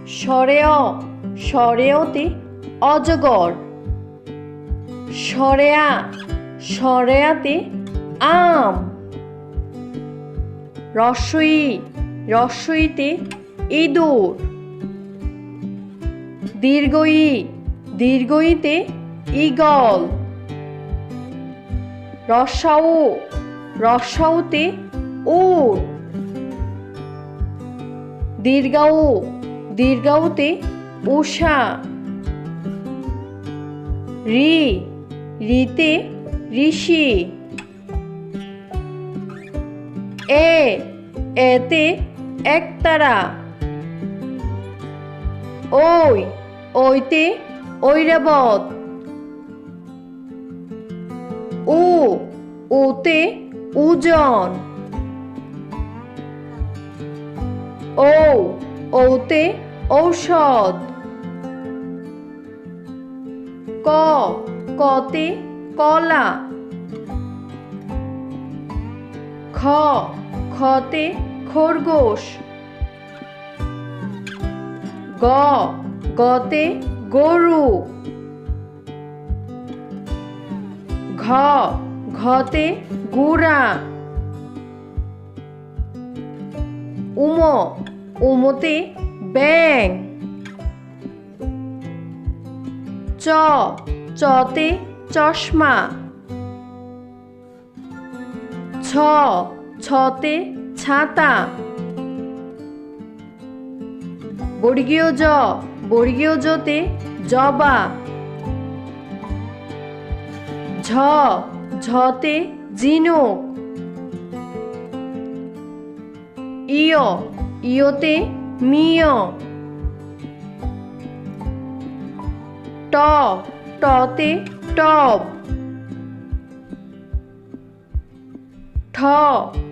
সরেয় সরেয়তে অজগর। সরেয়া সরেয়াতে আম। রস্বই রস্বইতে ইঁদুর। দীর্ঘই দীর্ঘইতে ঈগল। রস্বাউ রস্বাউতে উট। দীর্ঘাউ দীর্ঘাউতে উষা। রি রিতে ঋষি। এতে একতারা। ওইতে ঐরাবত। ওতে ওজন। ওতে ঔষধ। কতে কলা। খতে খরগোশ। গতে গরু। ঘতে গুড়া। উমতে ব্যাঙ। চতে চশমা। ছতে ছাতা। বর্গীয় বর্গীয় জতে জবা। ঝতে ঝিনুক। ইয়তে মিয়। টতে টব।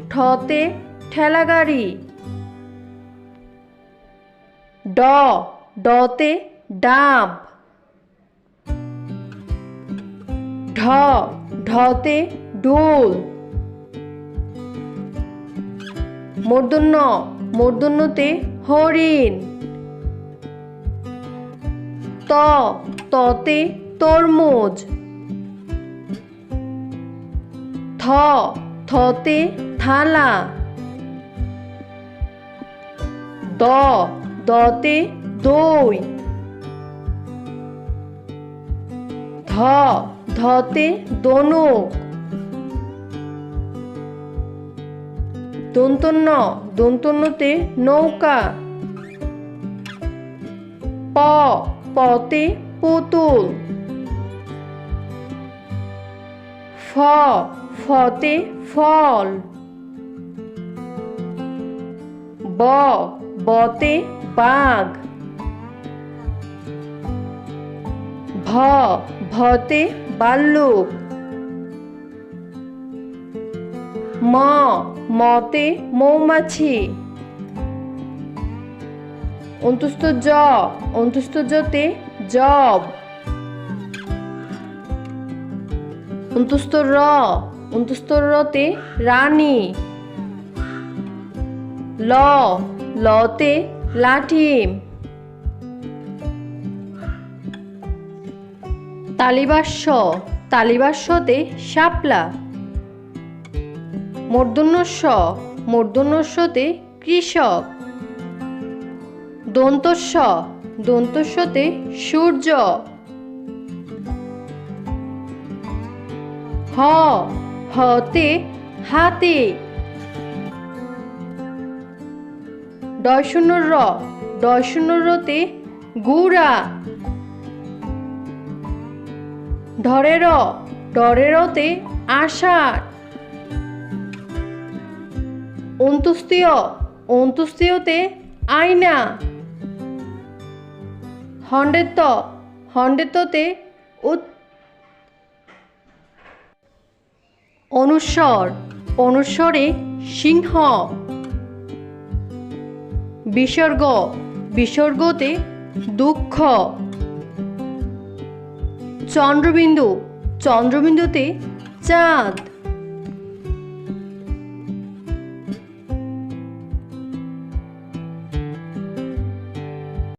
ঠতে ঠেলাগাড়ি। ডতে ডাব। ঢতে ঢোল। মূর্ধন্য মূর্ধন্যতে হরিণ। ততে তরমুজ। থতে থালা। দতে দই। ধতে দনুক। দন্তন্য দন্তন্যতে নৌকা। পতে পুতুল। ফতে ফল। বতে বাঘ। ভতে ভাল্লুক। মতে মৌমাছি। অন্তুস্থ জতে জব। অন্তুস্থ রতে রানী। লতে লাঠি। তালিবাস্যতে শাপলা। মূর্ধন্যস্যতে কৃষক। দন্তস্যতে সূর্য। হতে হাতি। ডয়শূন্যরতে গুড়া। ঢরেরতে আষাঢ়। অন্তুস্থীয়তে আয়না। হন্ডেত্বতে অনুস্বরে সিংহ। বিসর্গতে দুঃখ। চন্দ্রবিন্দুতে চাঁদ।